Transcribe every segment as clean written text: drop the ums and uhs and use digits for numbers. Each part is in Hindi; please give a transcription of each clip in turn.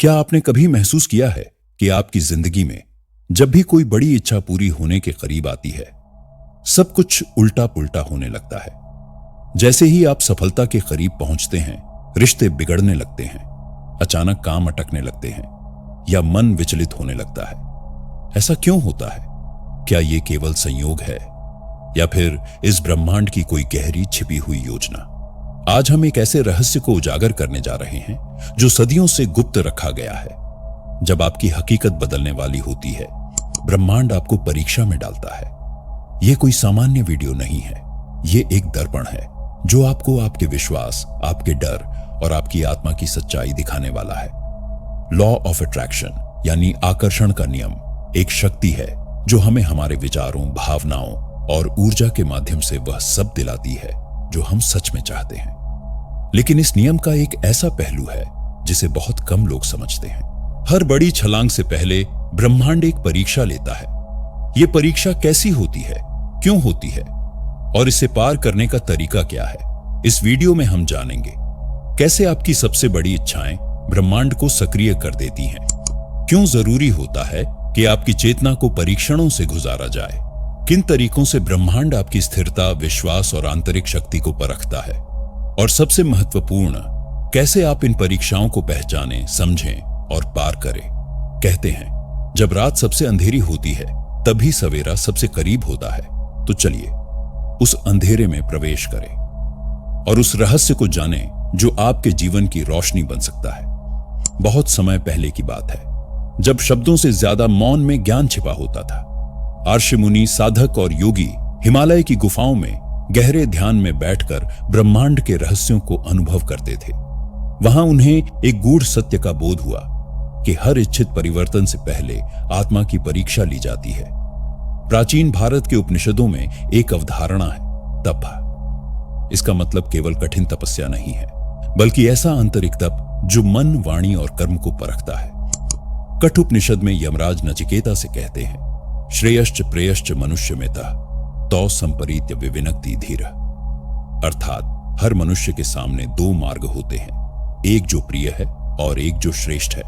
क्या आपने कभी महसूस किया है कि आपकी जिंदगी में जब भी कोई बड़ी इच्छा पूरी होने के करीब आती है, सब कुछ उल्टा पुल्टा होने लगता है। जैसे ही आप सफलता के करीब पहुंचते हैं, रिश्ते बिगड़ने लगते हैं, अचानक काम अटकने लगते हैं या मन विचलित होने लगता है। ऐसा क्यों होता है? क्या ये केवल संयोग है या फिर इस ब्रह्मांड की कोई गहरी छिपी हुई योजना? आज हम एक ऐसे रहस्य को उजागर करने जा रहे हैं जो सदियों से गुप्त रखा गया है। जब आपकी हकीकत बदलने वाली होती है, ब्रह्मांड आपको परीक्षा में डालता है। यह कोई सामान्य वीडियो नहीं है, यह एक दर्पण है जो आपको आपके विश्वास, आपके डर और आपकी आत्मा की सच्चाई दिखाने वाला है। लॉ ऑफ अट्रैक्शन यानी आकर्षण का नियम एक शक्ति है जो हमें हमारे विचारों, भावनाओं और ऊर्जा के माध्यम से वह सब दिलाती है जो हम सच में चाहते हैं। लेकिन इस नियम का एक ऐसा पहलू है जिसे बहुत कम लोग समझते हैं। हर बड़ी छलांग से पहले ब्रह्मांड एक परीक्षा लेता है। यह परीक्षा कैसी होती है, क्यों होती है और इसे पार करने का तरीका क्या है? इस वीडियो में हम जानेंगे कैसे आपकी सबसे बड़ी इच्छाएं ब्रह्मांड को सक्रिय कर देती हैं, क्यों जरूरी होता है कि आपकी चेतना को परीक्षणों से गुजारा जाए, किन तरीकों से ब्रह्मांड आपकी स्थिरता, विश्वास और आंतरिक शक्ति को परखता है, और सबसे महत्वपूर्ण, कैसे आप इन परीक्षाओं को पहचानें, समझें और पार करें। कहते हैं जब रात सबसे अंधेरी होती है तभी सवेरा सबसे करीब होता है। तो चलिए उस अंधेरे में प्रवेश करें और उस रहस्य को जानें जो आपके जीवन की रोशनी बन सकता है। बहुत समय पहले की बात है, जब शब्दों से ज्यादा मौन में ज्ञान छिपा होता था। ऋषि मुनि, साधक और योगी हिमालय की गुफाओं में गहरे ध्यान में बैठकर ब्रह्मांड के रहस्यों को अनुभव करते थे। वहां उन्हें एक गूढ़ सत्य का बोध हुआ कि हर इच्छित परिवर्तन से पहले आत्मा की परीक्षा ली जाती है। प्राचीन भारत के उपनिषदों में एक अवधारणा है, तप। इसका मतलब केवल कठिन तपस्या नहीं है, बल्कि ऐसा आंतरिक तप जो मन, वाणी और कर्म को परखता है। कठोपनिषद में यमराज नचिकेता से कहते हैं, श्रेयश्च प्रेयश्च मनुष्यमेतः तौ संपरीत्य विविनक्ति धीरः। अर्थात हर मनुष्य के सामने दो मार्ग होते हैं, एक जो प्रिय है और एक जो श्रेष्ठ है,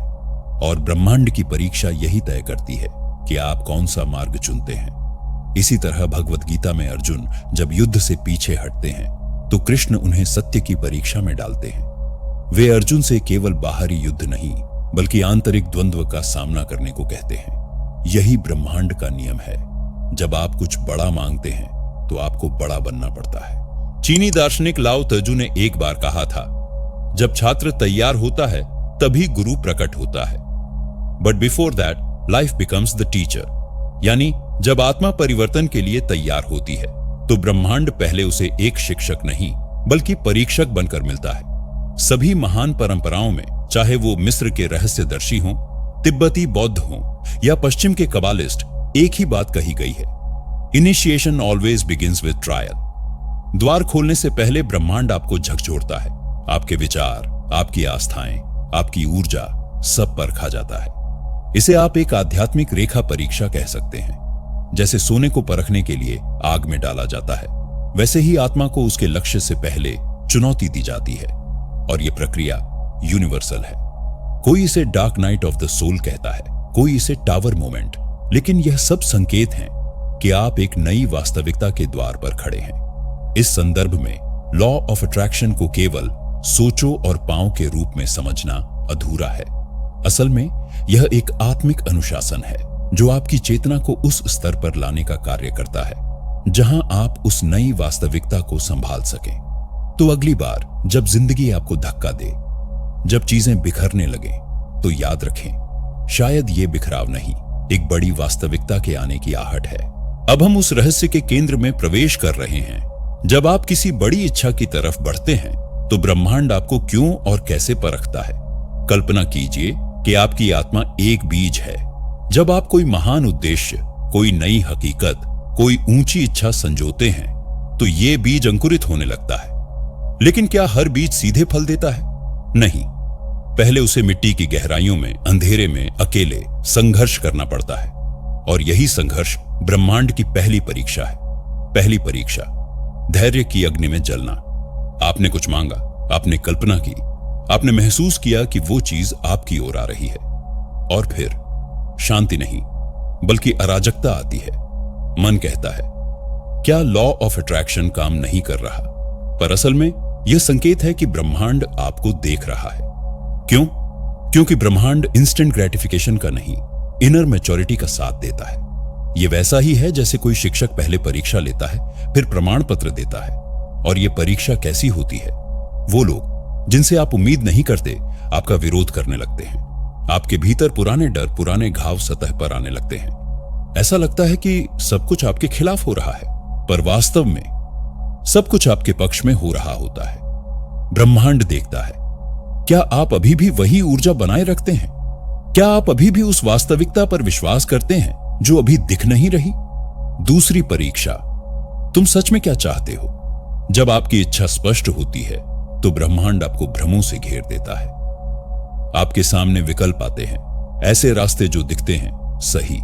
और ब्रह्मांड की परीक्षा यही तय करती है कि आप कौन सा मार्ग चुनते हैं। इसी तरह भगवत गीता में अर्जुन जब युद्ध से पीछे हटते हैं तो कृष्ण उन्हें सत्य की परीक्षा में डालते हैं। वे अर्जुन से केवल बाहरी युद्ध नहीं बल्कि आंतरिक द्वंद्व का सामना करने को कहते हैं। यही ब्रह्मांड का नियम है, जब आप कुछ बड़ा मांगते हैं तो आपको बड़ा बनना पड़ता है। चीनी दार्शनिक लाओ त्जू ने एक बार कहा था, जब छात्र तैयार होता है तभी गुरु प्रकट होता है, but before that life becomes the teacher. यानी जब आत्मा परिवर्तन के लिए तैयार होती है तो ब्रह्मांड पहले उसे एक शिक्षक नहीं बल्कि परीक्षक बनकर मिलता है। सभी महान परंपराओं में, चाहे वो मिस्र के रहस्यदर्शी हों, तिब्बती बौद्ध हों या पश्चिम के कबालिस्ट, एक ही बात कही गई है, initiation always begins with trial. द्वार खोलने से पहले ब्रह्मांड आपको झकझोरता है। आपके विचार, आपकी आस्थाएं, आपकी ऊर्जा सब परखा जाता है। इसे आप एक आध्यात्मिक रेखा परीक्षा कह सकते हैं। जैसे सोने को परखने के लिए आग में डाला जाता है, वैसे ही आत्मा को उसके लक्ष्य से पहले चुनौती दी जाती है, और यह प्रक्रिया यूनिवर्सल है। कोई इसे dark night of the soul कहता है, कोई इसे टावर मोमेंट, लेकिन यह सब संकेत हैं कि आप एक नई वास्तविकता के द्वार पर खड़े हैं। इस संदर्भ में लॉ ऑफ अट्रैक्शन को केवल सोचो और पाओ के रूप में समझना अधूरा है। असल में यह एक आत्मिक अनुशासन है जो आपकी चेतना को उस स्तर पर लाने का कार्य करता है जहां आप उस नई वास्तविकता को संभाल सकें। तो अगली बार जब जिंदगी आपको धक्का दे, जब चीजें बिखरने लगे, तो याद रखें, शायद ये बिखराव नहीं, एक बड़ी वास्तविकता के आने की आहट है। अब हम उस रहस्य के केंद्र में प्रवेश कर रहे हैं। जब आप किसी बड़ी इच्छा की तरफ बढ़ते हैं तो ब्रह्मांड आपको क्यों और कैसे परखता है। कल्पना कीजिए कि आपकी आत्मा एक बीज है। जब आप कोई महान उद्देश्य, कोई नई हकीकत, कोई ऊंची इच्छा संजोते हैं तो ये बीज अंकुरित होने लगता है। लेकिन क्या हर बीज सीधे फल देता है? नहीं, पहले उसे मिट्टी की गहराइयों में, अंधेरे में, अकेले संघर्ष करना पड़ता है। और यही संघर्ष ब्रह्मांड की पहली परीक्षा है। पहली परीक्षा, धैर्य की अग्नि में जलना। आपने कुछ मांगा, आपने कल्पना की, आपने महसूस किया कि वो चीज आपकी ओर आ रही है, और फिर शांति नहीं बल्कि अराजकता आती है। मन कहता है, क्या लॉ ऑफ अट्रैक्शन काम नहीं कर रहा? पर असल में यह संकेत है कि ब्रह्मांड आपको देख रहा है। क्यों? क्योंकि ब्रह्मांड इंस्टेंट ग्रेटिफिकेशन का नहीं, इनर मैच्योरिटी का साथ देता है। यह वैसा ही है जैसे कोई शिक्षक पहले परीक्षा लेता है, फिर प्रमाण पत्र देता है। और यह परीक्षा कैसी होती है? वो लोग जिनसे आप उम्मीद नहीं करते आपका विरोध करने लगते हैं। आपके भीतर पुराने डर, पुराने घाव सतह पर आने लगते हैं। ऐसा लगता है कि सब कुछ आपके खिलाफ हो रहा है, पर वास्तव में सब कुछ आपके पक्ष में हो रहा होता है। ब्रह्मांड देखता है, क्या आप अभी भी वही ऊर्जा बनाए रखते हैं? क्या आप अभी भी उस वास्तविकता पर विश्वास करते हैं जो अभी दिख नहीं रही? दूसरी परीक्षा, तुम सच में क्या चाहते हो? जब आपकी इच्छा स्पष्ट होती है तो ब्रह्मांड आपको भ्रमों से घेर देता है। आपके सामने विकल्प आते हैं, ऐसे रास्ते जो दिखते हैं सही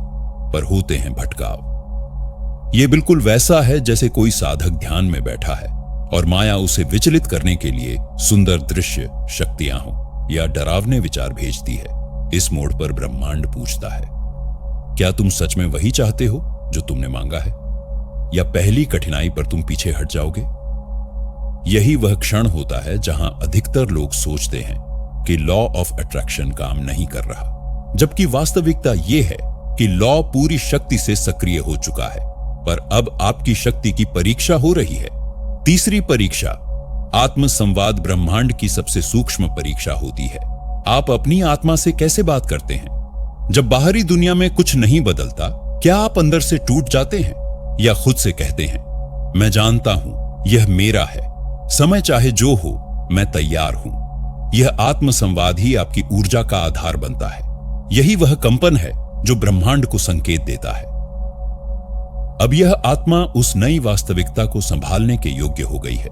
पर होते हैं भटकाव। यह बिल्कुल वैसा है जैसे कोई साधक ध्यान में बैठा है और माया उसे विचलित करने के लिए सुंदर दृश्य, शक्तियां हो या डरावने विचार भेजती है। इस मोड़ पर ब्रह्मांड पूछता है, क्या तुम सच में वही चाहते हो जो तुमने मांगा है, या पहली कठिनाई पर तुम पीछे हट जाओगे? यही वह क्षण होता है जहां अधिकतर लोग सोचते हैं कि लॉ ऑफ अट्रैक्शन काम नहीं कर रहा, जबकि वास्तविकता यह है कि लॉ पूरी शक्ति से सक्रिय हो चुका है, पर अब आपकी शक्ति की परीक्षा हो रही है। तीसरी परीक्षा, आत्म संवाद, ब्रह्मांड की सबसे सूक्ष्म परीक्षा होती है। आप अपनी आत्मा से कैसे बात करते हैं? जब बाहरी दुनिया में कुछ नहीं बदलता, क्या आप अंदर से टूट जाते हैं या खुद से कहते हैं, मैं जानता हूं यह मेरा है, समय चाहे जो हो मैं तैयार हूं? यह आत्म संवाद ही आपकी ऊर्जा का आधार बनता है। यही वह कंपन है जो ब्रह्मांड को संकेत देता है। अब यह आत्मा उस नई वास्तविकता को संभालने के योग्य हो गई है।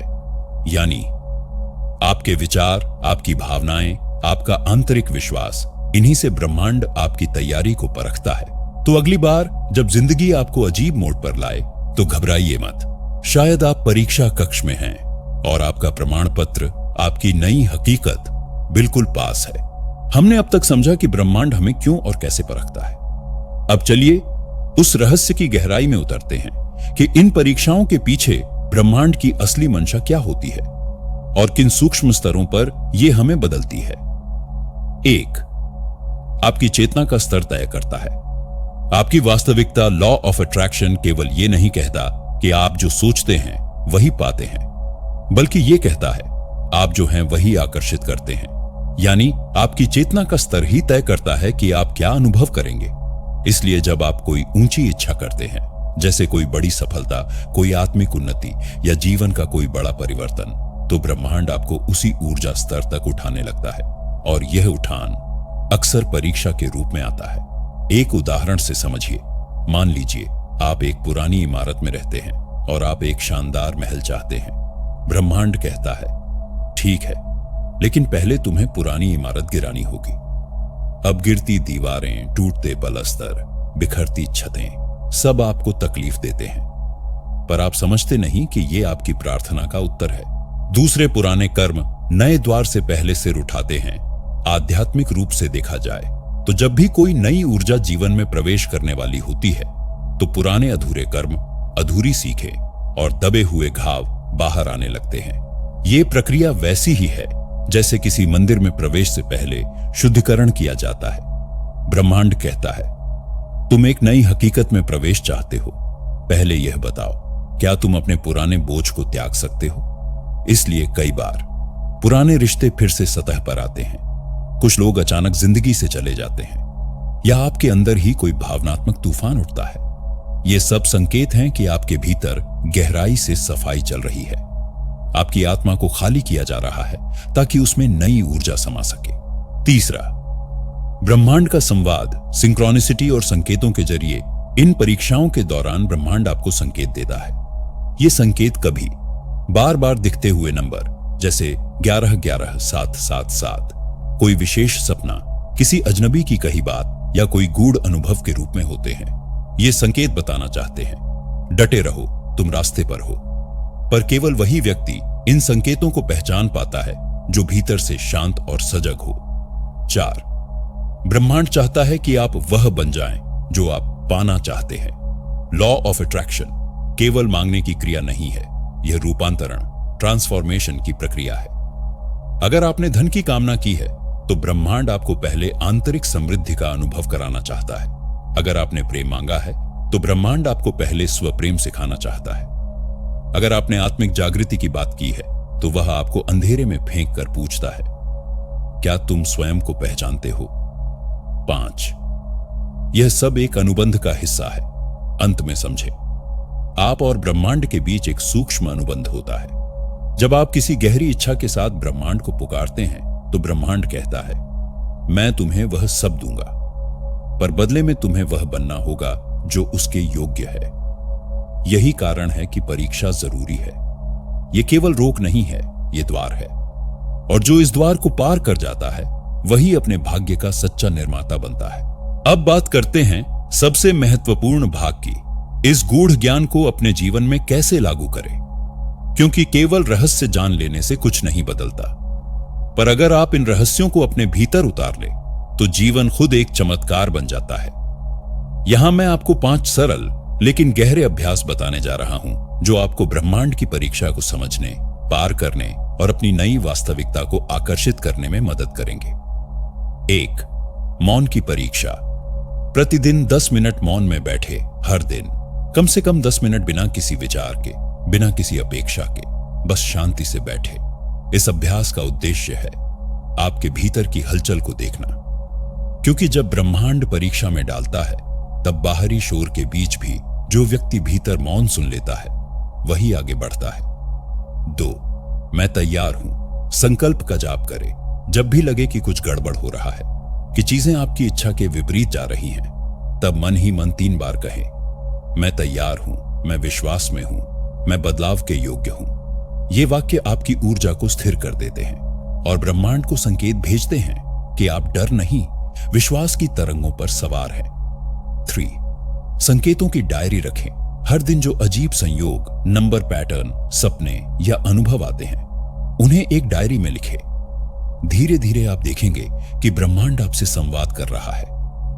यानी आपके विचार, आपकी भावनाएं, आपका आंतरिक विश्वास, इन्हीं से ब्रह्मांड आपकी तैयारी को परखता है। तो अगली बार जब जिंदगी आपको अजीब मोड़ पर लाए तो घबराइए मत। शायद आप परीक्षा कक्ष में हैं और आपका प्रमाण पत्र, आपकी नई हकीकत बिल्कुल पास है। हमने अब तक समझा कि ब्रह्मांड हमें क्यों और कैसे परखता है। अब चलिए उस रहस्य की गहराई में उतरते हैं कि इन परीक्षाओं के पीछे ब्रह्मांड की असली मंशा क्या होती है और किन सूक्ष्म स्तरों पर यह हमें बदलती है। 1. आपकी चेतना का स्तर तय करता है। आपकी वास्तविकता, लॉ ऑफ अट्रैक्शन, केवल यह नहीं कहता कि आप जो सोचते हैं वही पाते हैं, बल्कि यह कहता है आप जो हैं वही आकर्षित करते हैं। यानी आपकी चेतना का स्तर ही तय करता है कि आप क्या अनुभव करेंगे। इसलिए जब आप कोई ऊंची इच्छा करते हैं, जैसे कोई बड़ी सफलता, कोई आत्मिक उन्नति या जीवन का कोई बड़ा परिवर्तन, तो ब्रह्मांड आपको उसी ऊर्जा स्तर तक उठाने लगता है। और यह उठान अक्सर परीक्षा के रूप में आता है। एक उदाहरण से समझिए। मान लीजिए आप एक पुरानी इमारत में रहते हैं और आप एक शानदार महल चाहते हैं। ब्रह्मांड कहता है, ठीक है, लेकिन पहले तुम्हें पुरानी इमारत गिरानी होगी। अब गिरती दीवारें, टूटते पलस्तर, बिखरती छतें, सब आपको तकलीफ देते हैं, पर आप समझते नहीं कि यह आपकी प्रार्थना का उत्तर है। दूसरे पुराने कर्म नए द्वार से पहले सिर उठाते हैं। आध्यात्मिक रूप से देखा जाए तो जब भी कोई नई ऊर्जा जीवन में प्रवेश करने वाली होती है, तो पुराने अधूरे कर्म, अधूरी सीखें और दबे हुए घाव बाहर आने लगते हैं। ये प्रक्रिया वैसी ही है जैसे किसी मंदिर में प्रवेश से पहले शुद्धिकरण किया जाता है। ब्रह्मांड कहता है, तुम एक नई हकीकत में प्रवेश चाहते हो, पहले यह बताओ, क्या तुम अपने पुराने बोझ को त्याग सकते हो? इसलिए कई बार पुराने रिश्ते फिर से सतह पर आते हैं। कुछ लोग अचानक जिंदगी से चले जाते हैं, या आपके अंदर ही कोई भावनात्मक तूफान उठता है। ये सब संकेत हैं कि आपके भीतर गहराई से सफाई चल रही है। आपकी आत्मा को खाली किया जा रहा है ताकि उसमें नई ऊर्जा समा सके। तीसरा, ब्रह्मांड का संवाद, सिंक्रोनिसिटी और संकेतों के जरिए इन परीक्षाओं के दौरान ब्रह्मांड आपको संकेत देता है। ये संकेत कभी बार बार दिखते हुए नंबर, जैसे 11-11-7-7-7, कोई विशेष सपना, किसी अजनबी की कही बात या कोई गूढ़ अनुभव के रूप में होते हैं। ये संकेत बताना चाहते हैं, डटे रहो, तुम रास्ते पर हो। पर केवल वही व्यक्ति इन संकेतों को पहचान पाता है जो भीतर से शांत और सजग हो। 4, ब्रह्मांड चाहता है कि आप वह बन जाएं जो आप पाना चाहते हैं। लॉ ऑफ अट्रैक्शन केवल मांगने की क्रिया नहीं है, यह रूपांतरण, ट्रांसफॉर्मेशन की प्रक्रिया है। अगर आपने धन की कामना की है तो ब्रह्मांड आपको पहले आंतरिक समृद्धि का अनुभव कराना चाहता है। अगर आपने प्रेम मांगा है तो ब्रह्मांड आपको पहले स्वप्रेम सिखाना चाहता है। अगर आपने आत्मिक जागृति की बात की है तो वह आपको अंधेरे में फेंक कर पूछता है, क्या तुम स्वयं को पहचानते हो? 5, यह सब एक अनुबंध का हिस्सा है। अंत में समझे, आप और ब्रह्मांड के बीच एक सूक्ष्म अनुबंध होता है। जब आप किसी गहरी इच्छा के साथ ब्रह्मांड को पुकारते हैं तो ब्रह्मांड कहता है, मैं तुम्हें वह सब दूंगा, पर बदले में तुम्हें वह बनना होगा जो उसके योग्य है। यही कारण है कि परीक्षा जरूरी है। यह केवल रोक नहीं है, यह द्वार है, और जो इस द्वार को पार कर जाता है वही अपने भाग्य का सच्चा निर्माता बनता है। अब बात करते हैं सबसे महत्वपूर्ण भाग की। इस गूढ़ ज्ञान को अपने जीवन में कैसे लागू करें, क्योंकि केवल रहस्य जान लेने से कुछ नहीं बदलता, पर अगर आप इन रहस्यों को अपने भीतर उतार ले तो जीवन खुद एक चमत्कार बन जाता है। यहां मैं आपको 5 सरल लेकिन गहरे अभ्यास बताने जा रहा हूं जो आपको ब्रह्मांड की परीक्षा को समझने, पार करने और अपनी नई वास्तविकता को आकर्षित करने में मदद करेंगे। 1, मौन की परीक्षा। प्रतिदिन 10 मिनट मौन में बैठे, हर दिन कम से कम 10 मिनट बिना किसी विचार के, बिना किसी अपेक्षा के, बस शांति से बैठे। इस अभ्यास का उद्देश्य है आपके भीतर की हलचल को देखना, क्योंकि जब ब्रह्मांड परीक्षा में डालता है तब बाहरी शोर के बीच भी जो व्यक्ति भीतर मौन सुन लेता है वही आगे बढ़ता है। 2, मैं तैयार हूं। संकल्प का जाप करें। जब भी लगे कि कुछ गड़बड़ हो रहा है, कि चीजें आपकी इच्छा के विपरीत जा रही हैं, तब मन ही मन 3 बार कहें, मैं तैयार हूं, मैं विश्वास में हूं, मैं बदलाव के योग्य हूं। ये वाक्य आपकी ऊर्जा को स्थिर कर देते हैं और ब्रह्मांड को संकेत भेजते हैं कि आप डर नहीं, विश्वास की तरंगों पर सवार हैं। 3, संकेतों की डायरी रखें। हर दिन जो अजीब संयोग, नंबर, पैटर्न, सपने या अनुभव आते हैं, उन्हें एक डायरी में लिखें। धीरे धीरे आप देखेंगे कि ब्रह्मांड आपसे संवाद कर रहा है।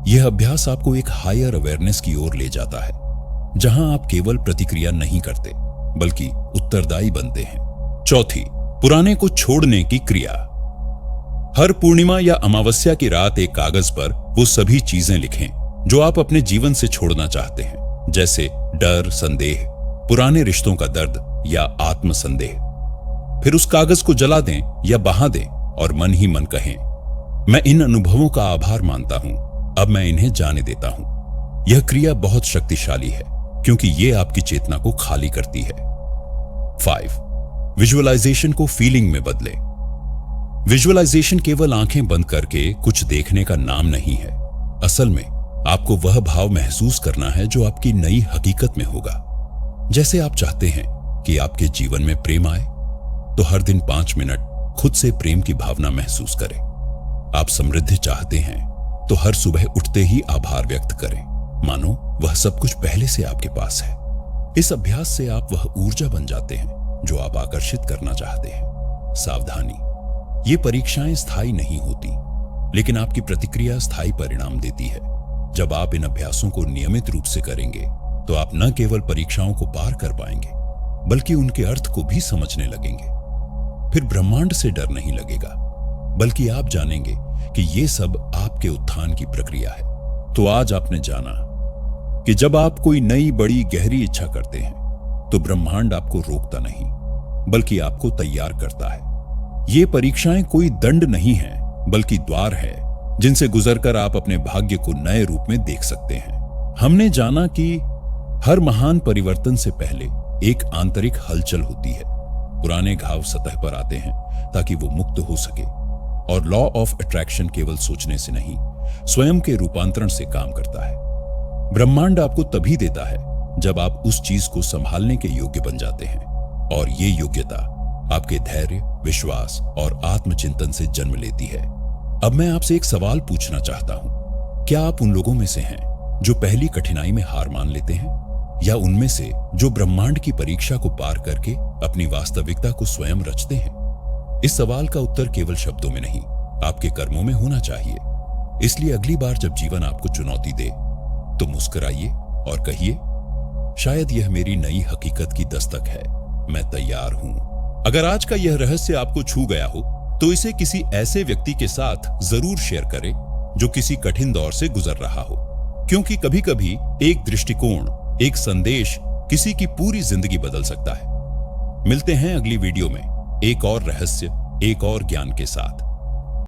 यह अभ्यास आपको एक हायर अवेयरनेस की ओर ले जाता है, जहां आप केवल प्रतिक्रिया नहीं करते बल्कि उत्तरदायी बनते हैं। 4, पुराने को छोड़ने की क्रिया। हर पूर्णिमा या अमावस्या की रात एक कागज पर वो सभी चीजें लिखें जो आप अपने जीवन से छोड़ना चाहते हैं, जैसे डर, संदेह, पुराने रिश्तों का दर्द या आत्म संदेह। फिर उस कागज को जला दें या बहा दें और मन ही मन कहें, मैं इन अनुभवों का आभार मानता हूं, अब मैं इन्हें जाने देता हूं। यह क्रिया बहुत शक्तिशाली है क्योंकि यह आपकी चेतना को खाली करती है। 5, विजुअलाइजेशन को फीलिंग में बदले। विजुअलाइजेशन केवल आंखें बंद करके कुछ देखने का नाम नहीं है। असल में आपको वह भाव महसूस करना है जो आपकी नई हकीकत में होगा। जैसे आप चाहते हैं कि आपके जीवन में प्रेम आए, तो हर दिन 5 मिनट खुद से प्रेम की भावना महसूस करें। आप समृद्धि चाहते हैं तो हर सुबह उठते ही आभार व्यक्त करें, मानो वह सब कुछ पहले से आपके पास है। इस अभ्यास से आप वह ऊर्जा बन जाते हैं जो आप आकर्षित करना चाहते हैं। सावधानी, ये परीक्षाएं स्थायी नहीं होती, लेकिन आपकी प्रतिक्रिया स्थायी परिणाम देती है। जब आप इन अभ्यासों को नियमित रूप से करेंगे तो आप न केवल परीक्षाओं को पार कर पाएंगे बल्कि उनके अर्थ को भी समझने लगेंगे। फिर ब्रह्मांड से डर नहीं लगेगा, बल्कि आप जानेंगे कि ये सब आपके उत्थान की प्रक्रिया है। तो आज आपने जाना कि जब आप कोई नई बड़ी गहरी इच्छा करते हैं तो ब्रह्मांड आपको रोकता नहीं बल्कि आपको तैयार करता है। ये परीक्षाएं कोई दंड नहीं है बल्कि द्वार है जिनसे गुजरकर आप अपने भाग्य को नए रूप में देख सकते हैं। हमने जाना कि हर महान परिवर्तन से पहले एक आंतरिक हलचल होती है। पुराने घाव सतह पर आते हैं ताकि वो मुक्त हो सके, और लॉ ऑफ अट्रैक्शन केवल सोचने से नहीं, स्वयं के रूपांतरण से काम करता है। ब्रह्मांड आपको तभी देता है जब आप उस चीज को संभालने के योग्य बन जाते हैं, और ये योग्यता आपके धैर्य, विश्वास और आत्मचिंतन से जन्म लेती है। अब मैं आपसे एक सवाल पूछना चाहता हूं, क्या आप उन लोगों में से हैं जो पहली कठिनाई में हार मान लेते हैं, या उनमें से जो ब्रह्मांड की परीक्षा को पार करके अपनी वास्तविकता को स्वयं रचते हैं? इस सवाल का उत्तर केवल शब्दों में नहीं, आपके कर्मों में होना चाहिए। इसलिए अगली बार जब जीवन आपको चुनौती दे तो मुस्कुराइए और कहिए, शायद यह मेरी नई हकीकत की दस्तक है, मैं तैयार हूं। अगर आज का यह रहस्य आपको छू गया हो तो इसे किसी ऐसे व्यक्ति के साथ जरूर शेयर करें जो किसी कठिन दौर से गुजर रहा हो, क्योंकि कभी कभी एक दृष्टिकोण, एक संदेश किसी की पूरी जिंदगी बदल सकता है। मिलते हैं अगली वीडियो में एक और रहस्य, एक और ज्ञान के साथ।